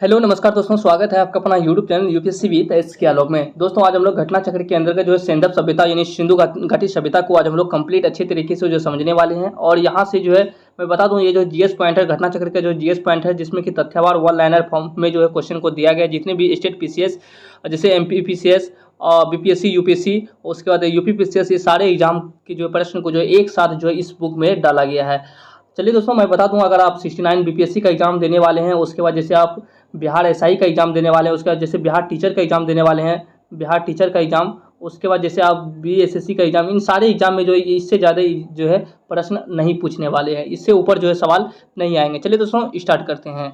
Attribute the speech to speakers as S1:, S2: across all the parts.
S1: Hello नमस्कार दोस्तों, स्वागत है आपका अपना YouTube channel UPSC with S के आलोक में। दोस्तों आज हम लोग घटना चक्र के अंदर का जो है सेंधव सभ्यता यानी सिंधु घाटी सभ्यता को आज हम लोग कंप्लीट अच्छे तरीके से जो समझने वाले हैं। और यहाँ से जो है मैं बता दूं, ये जो जीएस पॉइंट है घटना चक्र का जो जीएस पॉइंट है, जिसमें कि तथ्यवार वन लाइनर फॉर्म में जो है क्वेश्चन को दिया गया। जितने भी स्टेट पीसीएस जैसे एमपी पीसीएस और बीपीएससी यूपीएससी उसके बाद यूपी पीसीएस, ये सारे एग्जाम के जो प्रश्न को जो है एक साथ जो है इस बुक में डाला गया है। चलिए दोस्तों मैं बता दूं, अगर आप 69 बीपीएससी का एग्जाम देने वाले हैं, उसके बाद जैसे आप बिहार एसआई का एग्जाम देने वाले हैं, उसके बाद जैसे बिहार टीचर का एग्जाम देने वाले हैं, बिहार टीचर का एग्जाम, उसके बाद जैसे आप बीएसएससी का एग्जाम, इन सारे एग्जाम में जो है इससे ज़्यादा जो है प्रश्न नहीं पूछने वाले हैं, इससे ऊपर जो है सवाल नहीं आएंगे। चलिए दोस्तों स्टार्ट करते हैं।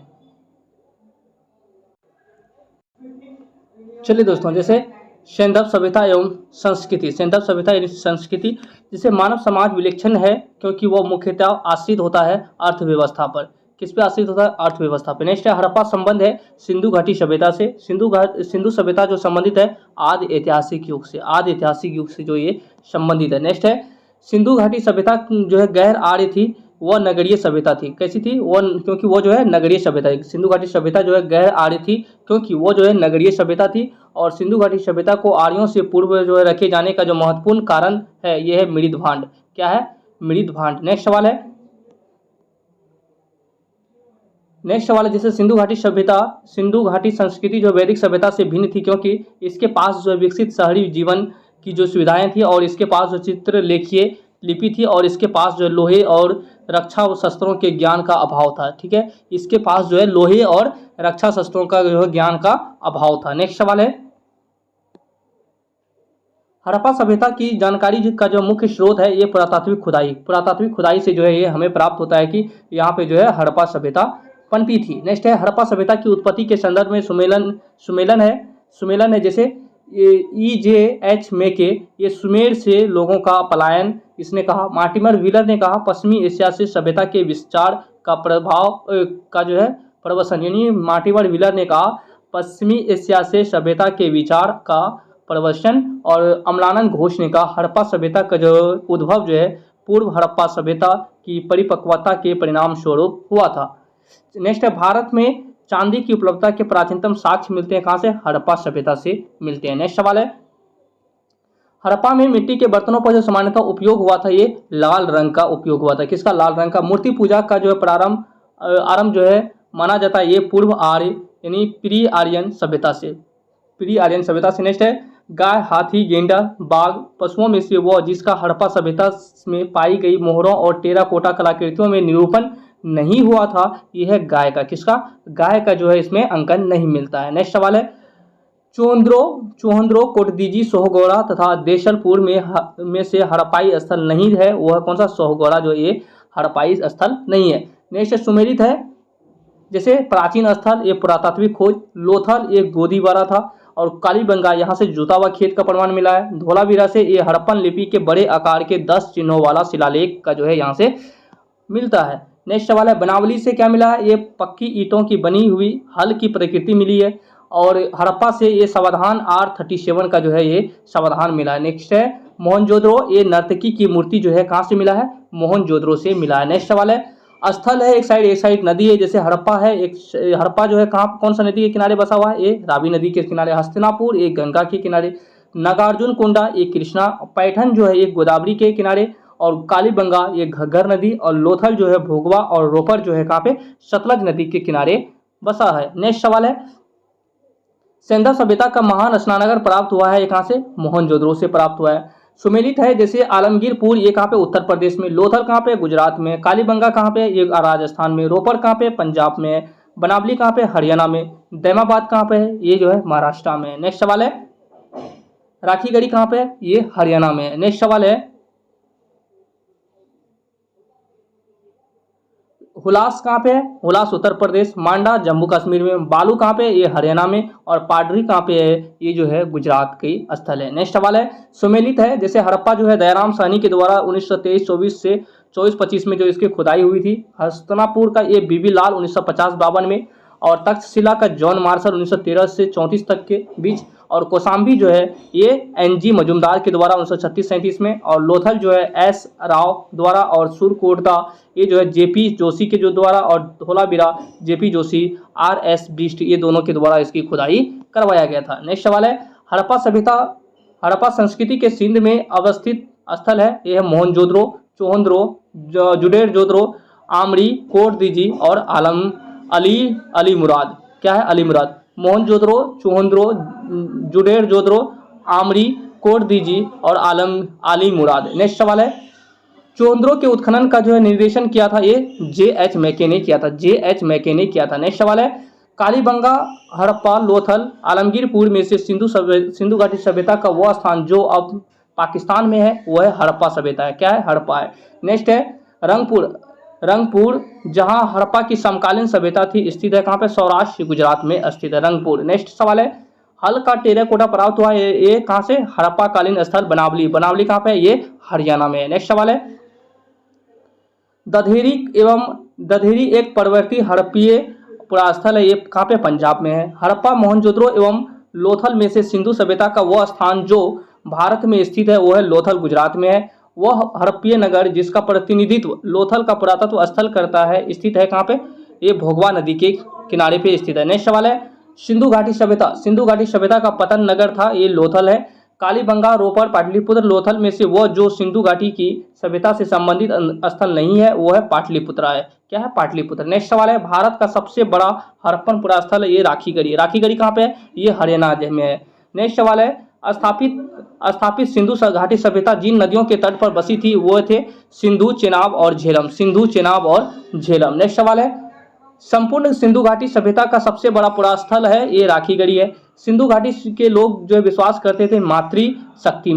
S1: चलिए दोस्तों, जैसे सेंधव सभ्यता एवं संस्कृति, सेंधव सभ्यता यानी संस्कृति, जिसे मानव समाज विलक्षण है क्योंकि वह मुख्यतः आश्रित होता है अर्थव्यवस्था पर। किस पे आश्रित होता है? अर्थव्यवस्था पे। नेक्स्ट है हड़प्पा संबंध है सिंधु घाटी सभ्यता से। सिंधु सभ्यता जो संबंधित है आदि ऐतिहासिक युग से, आदि ऐतिहासिक युग से जो ये संबंधित है। नेक्स्ट है सिंधु घाटी सभ्यता जो है गैर आर्य थी, वह नगरीय सभ्यता थी। कैसी थी? वह क्योंकि वो जो है नगरीय सभ्यता थी। सिंधु घाटी सभ्यता जो है गैर आर्य थी क्योंकि वो जो है नगरीय सभ्यता थी। और सिंधु घाटी सभ्यता को आर्यों से पूर्व जो है रखे जाने का जो महत्वपूर्ण कारण है यह है मृद भांड। क्या है? मृद भांड। नेक्स्ट सवाल है, जैसे सिंधु घाटी सभ्यता, सिंधु घाटी संस्कृति जो वैदिक सभ्यता से भिन्न थी क्योंकि इसके पास जो विकसित शहरी जीवन की जो सुविधाएं थी, और इसके पास जो चित्रलेखीय लिपि थी, और इसके पास जो लोहे और रक्षा शस्त्रों के ज्ञान का अभाव था। ठीक है, इसके पास जो है लोहे और रक्षा शस्त्रों का जो है ज्ञान का अभाव था। नेक्स्ट सवाल है, हड़प्पा सभ्यता की जानकारी का जो मुख्य स्रोत है ये पुरातात्विक खुदाई, पुरातात्विक खुदाई से जो है ये हमें प्राप्त होता है कि यहाँ पे जो है हड़प्पा सभ्यता पनपी थी। नेक्स्ट है हड़प्पा सभ्यता की उत्पत्ति के संदर्भ में सुमेलन है जैसे EJH मेके, ये सुमेर से लोगों का पलायन इसने कहा। मार्टिमर व्हीलर ने कहा पश्चिमी एशिया से सभ्यता के विस्तार का प्रभाव का जो है प्रवसन, यानी मार्टिमर व्हीलर ने कहा पश्चिमी एशिया से सभ्यता के विचार का प्रवसन। और अमलानंद घोष ने कहा हड़प्पा सभ्यता का जो उद्भव जो है पूर्व हड़प्पा सभ्यता की परिपक्वता के परिणाम स्वरूप हुआ था। नेक्स्ट है भारत में चांदी की उपलब्धता के प्राचीनतम साक्ष्य मिलते हैं कहाँ से? हड़प्पा सभ्यता से मिलते हैं। नेक्स्ट सवाल है, हड़प्पा में मिट्टी के बर्तनों पर जो सामान्यतः उपयोग हुआ था ये लाल रंग का उपयोग हुआ था। किसका? लाल रंग का। मूर्ति पूजा का जो है आरंभ जो है माना जाता है ये पूर्व आर्य यानी प्री आर्यन सभ्यता से, प्री आर्यन सभ्यता से। नेक्स्ट है गाय, हाथी, गेंडा, बाघ पशुओं में से वह जिसका हड़प्पा सभ्यता में पाई गई मोहरों और टेराकोटा कलाकृतियों में निरूपण नहीं हुआ था, यह है गाय का। किसका? गाय का जो है इसमें अंकन नहीं मिलता है। नेक्स्ट सवाल है, चोहंद्रो कोटदीजी सोहगौड़ा तथा देशलपुर में से हड़प्पाई स्थल नहीं है, वह कौन सा? सोहगौड़ा जो ये हड़प्पाई स्थल नहीं है। नेक्स्ट सुमेलित है जैसे प्राचीन स्थल, ये पुरातात्विक खोज। लोथल एक गोदीबारा था। और कालीबंगा यहाँ से जुता हुआ खेत का प्रमाण मिला है। धोलावीरा से ये हड़प्पन लिपि के बड़े आकार के 10 चिन्हों वाला शिलालेख का जो है यहाँ से मिलता है। नेक्स्ट सवाल है, बनावली से क्या मिला है? ये पक्की ईंटों की बनी हुई हल की प्रकृति मिली है। और हड़प्पा से ये सावधान R37 का जो है ये सावधान मिला है। नेक्स्ट है मोहनजोदड़ो, ये नर्तकी की मूर्ति जो है कहाँ से मिला है? मोहनजोदड़ो से मिला है। नेक्स्ट सवाल है, स्थल है एक साइड नदी है, जैसे हड़प्पा है, एक हड़प्पा जो है कहाँ कौन सा नदी के किनारे बसा हुआ है? ये रावी नदी के किनारे। हस्तिनापुर एक गंगा के किनारे। नागार्जुन कोंडा एक कृष्णा। पैठन जो है एक गोदावरी के किनारे। और कालीबंगा ये घग्गर नदी। और लोथल जो है भोगवा। और रोपर जो है कहाँ पे? सतलज नदी के किनारे बसा है। नेक्स्ट सवाल है, सेंधव सभ्यता का महान स्नानागार प्राप्त हुआ है, ये कहाँ से? मोहनजोदड़ो से प्राप्त हुआ है। सुमेलित है जैसे आलमगीरपुर, ये कहाँ पे? उत्तर प्रदेश में। लोथल कहाँ पे? गुजरात में। कालीबंगा कहाँ पे? ये राजस्थान में। रोपर कहाँ पे? पंजाब में। बनावली कहाँ पे? हरियाणा में। दैमाबाद कहाँ पे है? ये जो है महाराष्ट्र में। नेक्स्ट सवाल है, राखीगढ़ी कहाँ पे? ये हरियाणा में। नेक्स्ट सवाल है, हुलास कहाँ पे है? हुलास उत्तर प्रदेश। मांडा जम्मू कश्मीर में। बालू कहाँ पे? ये हरियाणा में। और पाडरी कहाँ पे है? ये जो है गुजरात की स्थल है। नेक्स्ट सवाल है, सुमेलित है जैसे हड़प्पा जो है दयाराम साहनी के द्वारा 1923-24 से 24-25 में जो इसकी खुदाई हुई थी। हस्तिनापुर का ये बीबी लाल 1950-52 में। और तक्षशिला का जॉन मार्शल 1913 से 34 तक के बीच। और कौशाम्बी जो है ये NG मजूमदार के द्वारा 1936-37 में, और लोथल जो है S राव द्वारा, और सुरकोटदा ये जो है JP जोशी के जो द्वारा, और धोलावीरा JP जोशी RS बिष्ट ये दोनों के द्वारा इसकी खुदाई करवाया गया था। नेक्स्ट सवाल है, हड़प्पा सभ्यता, हड़प्पा संस्कृति के सिंध में अवस्थित स्थल है। यह है मोहनजोदड़ो, चोहंदरो, जुडेरजोदड़ो, आमरी, कोटदीजी और अली मुराद। क्या है? अली मुराद। मोहनजोदड़ो, चोहंदरो, जुडेरजोदड़ो, आमरी, कोटदीजी और अली मुराद। नेक्स्ट सवाल है, चोहंदरो के उत्खनन का जो है निर्देशन किया था ये JH मैके ने किया था। JH मैके ने किया था। नेक्स्ट सवाल है, कालीबंगा, हड़प्पा, लोथल, आलमगीरपुर में से सिंधु घाटी सभ्यता का वह स्थान जो अब पाकिस्तान में है वह है हड़प्पा सभ्यता है। क्या है? हड़प्पा है। नेक्स्ट है, रंगपुर जहां हड़प्पा की समकालीन सभ्यता थी स्थित है कहाँ पे? सौराष्ट्र गुजरात में स्थित है रंगपुर। नेक्स्ट सवाल है, हल का टेराकोटा प्राप्त हुआ ये कहाँ से? हड़प्पा कालीन स्थल बनावली। बनावली कहाँ पे? ये हरियाणा में है। नेक्स्ट सवाल है, दधेरी एक परवर्ती हड़प्पीय पुरास्थल है, ये कहाँ पे? पंजाब में है। हड़प्पा, मोहनजोदड़ो एवं लोथल में से सिंधु सभ्यता का वह स्थान जो भारत में स्थित है वो है लोथल गुजरात में है। वह हड़प्पीय नगर जिसका प्रतिनिधित्व लोथल का पुरातत्व स्थल करता है स्थित है कहाँ पे? ये भोगवा नदी के किनारे पे स्थित है। नेक्स्ट सवाल है, सिंधु घाटी सभ्यता का पतन नगर था ये लोथल है। कालीबंगा, रोपड़, पाटलिपुत्र, लोथल में से वह जो सिंधु घाटी की सभ्यता से संबंधित स्थल नहीं है वो है पाटलिपुत्रा है। क्या है? पाटलिपुत्र। नेक्स्ट सवाल है, भारत का सबसे बड़ा हड़प्पन पुरास्थल है ये राखीगढ़ी। राखीगढ़ी कहाँ पे है? ये हरियाणा में है। नेक्स्ट सवाल है, स्थापित सिंधु घाटी सभ्यता जिन नदियों के तट पर बसी थी वो थे सिंधु, चेनाब और झेलम। सिंधु, चेनाब और झेलम। नेक्स्ट सवाल है, संपूर्ण सिंधु घाटी सभ्यता का सबसे बड़ा पुरास्थल है ये राखीगढ़ी है। सिंधु घाटी के लोग जो है विश्वास करते थे मातृशक्ति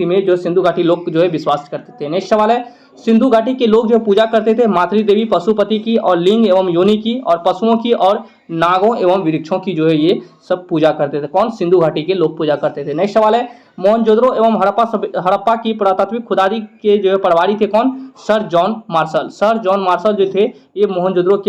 S1: में जो सिंधु घाटी लोग जो है विश्वास करते थे। नेक्स्ट सवाल है, सिंधु घाटी के लोग जो पूजा करते थे मातृ देवी पशुपति की और लिंग एवं योनि की और पशुओं की और नागों एवं वृक्षों की जो है ये सब पूजा करते थे। कौन? सिंधु घाटी के लोग पूजा करते थे। नेक्स्ट सवाल है, मोहनजोदड़ो एवं हड़प्पा की पुरातात्विक खुदाई के जो है प्रभारी थे कौन? सर जॉन मार्शल जो थे ये मोहनजोदड़ो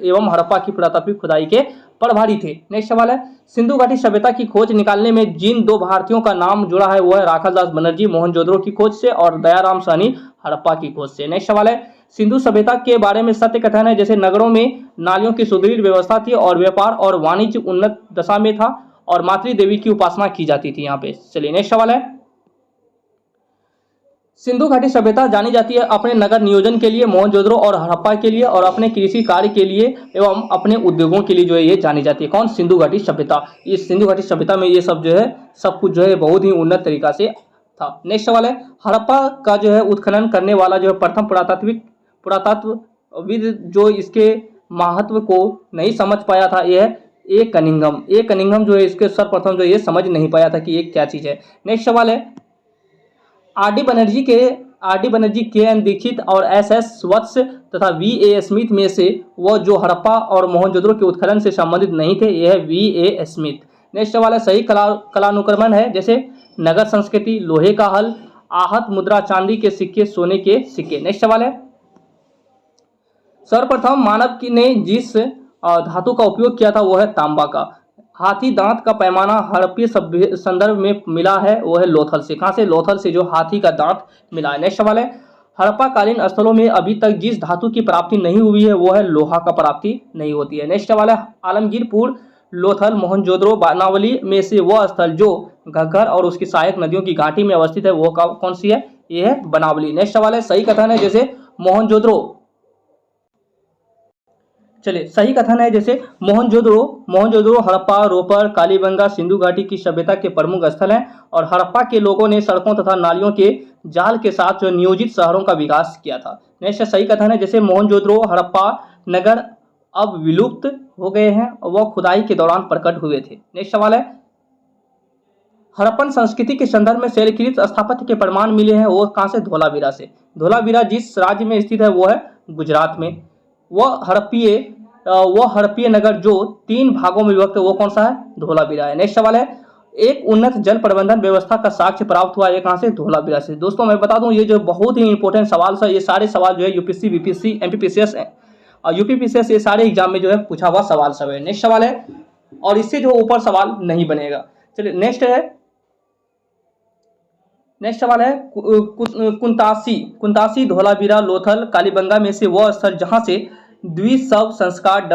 S1: एवं हड़प्पा की पुरातात्विक खुदाई के प्रभारी थे। नेक्स्ट सवाल है, सिंधु घाटी सभ्यता की खोज निकालने में जिन दो भारतीयों का नाम जुड़ा है वो है राखालदास बनर्जी मोहनजोदड़ो की खोज से और दयाराम साहनी हड़प्पा की खोज से। नेक्स्ट सवाल है, सिंधु सभ्यता के बारे में सत्य कथन है जैसे नगरों में नालियों की सुदृढ़ व्यवस्था थी और व्यापार और वाणिज्य उन्नत दशा में था और मातृ देवी की उपासना की जाती थी यहाँ पे। चलिए नेक्स्ट सवाल है, सिंधु घाटी सभ्यता जानी जाती है अपने नगर नियोजन के लिए मोहनजोदड़ो और हड़प्पा के लिए और अपने कृषि कार्य के लिए एवं अपने उद्योगों के लिए जो है ये जानी जाती है। कौन? सिंधु घाटी सभ्यता। इस सिंधु घाटी सभ्यता में ये सब जो है सब कुछ जो है बहुत ही उन्नत तरीका से था। नेक्स्ट सवाल है, हड़प्पा का जो है उत्खनन करने वाला जो है प्रथम पुरातत्वविद जो इसके महत्व को नहीं समझ पाया था यह है ए कनिंघम जो है इसके सर्वप्रथम जो ये समझ नहीं पाया था कि ये क्या चीज़ है। नेक्स्ट सवाल है, R D Banerjee, KN Dikshit और SS वत्स तथा VA स्मिथ में से वह जो हड़प्पा और मोहनजोदड़ो के उत्खनन से संबंधित नहीं थे यह है VA स्मिथ। नेक्स्ट सवाल है, सही कलानुक्रमण है जैसे नगर संस्कृति, लोहे का हल, आहत मुद्रा, चांदी के सिक्के, सोने के सिक्के। नेक्स्ट सवाल है, सर्वप्रथम मानव ने जिस धातु का उपयोग किया था वो है तांबा का। हाथी दांत का पैमाना हड़प्पीय संदर्भ में मिला है वो है लोथल से। कहाँ से? लोथल से जो हाथी का दांत मिला है। नेक्स्ट सवाल है, हड़प्पा कालीन स्थलों में अभी तक जिस धातु की प्राप्ति नहीं हुई है वो है लोहा का प्राप्ति नहीं होती है। नेक्स्ट सवाल है, आलमगीरपुर, लोथल, मोहनजोदड़ो, बनावली में से वह स्थल जो घग्गर और उसकी सहायक नदियों की घाटी में अवस्थित है वो कौन सी है? ये है बनावली। नेक्स्ट सवाल है, सही कथन है जैसे मोहनजोदड़ो, चलिए सही कथन है जैसे मोहनजोदड़ो हड़प्पा, रोपड़, कालीबंगा सिंधु घाटी की सभ्यता के प्रमुख स्थल हैं और हड़प्पा के लोगों ने सड़कों तथा नालियों के जाल के साथ जो नियोजित शहरों का विकास किया था। नेक्स्ट सही कथन है जैसे मोहनजोदड़ो हड़प्पा नगर अब विलुप्त हो गए हैं और वह खुदाई के दौरान प्रकट हुए थे। नेक्स्ट सवाल है, हड़प्पन संस्कृति के संदर्भ में शैलकृत स्थापत्य के प्रमाण मिले हैं वो कहाँ से? धोलावीरा से। धोलावीरा जिस राज्य में स्थित है वो है गुजरात में। वह हड़प्पीय नगर जो 3 भागों में विभक्त है वो कौन सा है? धोलावीरा है। नेक्स्ट सवाल है, एक उन्नत जल प्रबंधन व्यवस्था का साक्ष्य प्राप्त हुआ है कहाँ से? धोलावीरा से। दोस्तों मैं बता दूं ये जो बहुत ही इंपॉर्टेंट सवाल था, ये सारे सवाल जो है यूपीएससी, बीपीएससी, एमपीपीसीएस और यूपीपीसीएस ये सारे एग्जाम में जो है पूछा हुआ सवाल सब है। नेक्स्ट सवाल है, और इससे जो ऊपर सवाल नहीं बनेगा। चलिए नेक्स्ट सवाल है कुंतासी धोलावीरा लोथल कालीबंगा में से वह स्थल जहां से द्विशव संस्कार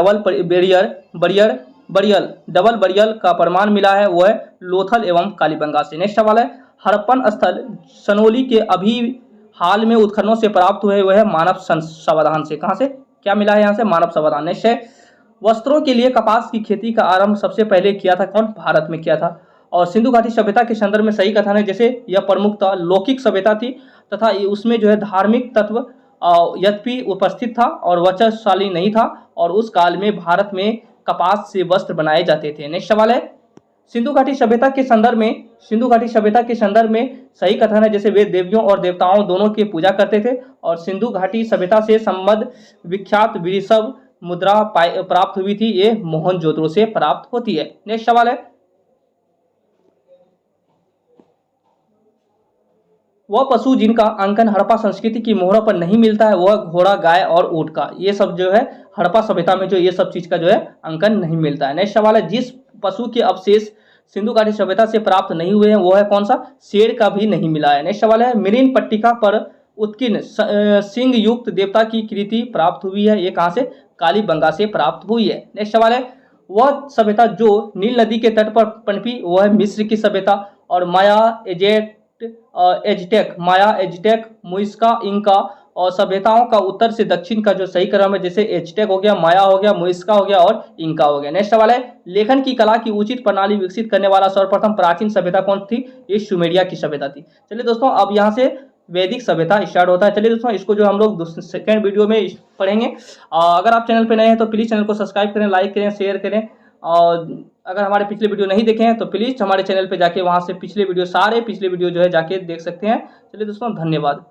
S1: बरियल डबल बरियल का प्रमाण मिला है, वह लोथल एवं कालीबंगा से। नेक्स्ट सवाल है हड़प्पन स्थल सनोली के अभी हाल में उत्खननों से प्राप्त हुए वह मानव संसाधन से। कहां से क्या मिला है? यहाँ से मानव संसाधन। नेक्स्ट है वस्त्रों के लिए कपास की खेती का आरंभ सबसे पहले किया था कौन? भारत में किया था। और सिंधु घाटी सभ्यता के संदर्भ में सही कथन है, जैसे यह प्रमुखतः लौकिक सभ्यता थी तथा उसमें जो है धार्मिक तत्व यद्यपि उपस्थित था और वर्चस्वशाली नहीं था, और उस काल में भारत में कपास से वस्त्र बनाए जाते थे। नेक्स्ट सवाल है सिंधु घाटी सभ्यता के संदर्भ में सही कथन है, जैसे वे देवियों और देवताओं दोनों की पूजा करते थे, और सिंधु घाटी सभ्यता से संबद्ध विख्यात वृषभ मुद्रा प्राप्त हुई थी, ये मोहनजोदड़ो से प्राप्त होती है। नेक्स्ट सवाल है वह पशु जिनका अंकन हड़प्पा संस्कृति की मोहरों पर नहीं मिलता है, वह घोड़ा, गाय और ऊंट का। ये सब जो है हड़प्पा सभ्यता में जो ये सब चीज का जो है अंकन नहीं मिलता है। नेक्स्ट सवाल है जिस पशु के अवशेष सिंधु घाटी सभ्यता से प्राप्त नहीं हुए हैं वो है कौन सा? शेर का भी नहीं मिला है। नेक्स्ट सवाल है मिरीन पट्टिका पर उत्कीर्ण सिंह युक्त देवता की कृति प्राप्त हुई है, ये कहां से? कालीबंगा से प्राप्त हुई है। नेक्स्ट सवाल है वह सभ्यता जो नील नदी के तट पर पनपी वह है मिस्र की सभ्यता, और माया एजटेक मुइस्का इंका और सभ्यताओं का उत्तर से दक्षिण का जो सही क्रम है, जैसे एजटेक हो गया, माया हो गया, मुइस्का हो गया और इंका हो गया। नेक्स्ट सवाल है लेखन की कला की उचित प्रणाली विकसित करने वाला सर्वप्रथम प्राचीन सभ्यता कौन थी? ये सुमेरिया की सभ्यता थी। चलिए दोस्तों अब यहाँ से वैदिक सभ्यता स्टार्ट होता है। चलिए दोस्तों इसको जो हम लोग सेकेंड वीडियो में पढ़ेंगे। अगर आप चैनल पे नए हैं तो प्लीज़ चैनल को सब्सक्राइब करें, लाइक करें, शेयर करें, और अगर हमारे पिछले वीडियो नहीं देखे हैं तो प्लीज़ हमारे चैनल पे जाके वहाँ से सारे पिछले वीडियो जो है जाके देख सकते हैं। चलिए दोस्तों धन्यवाद।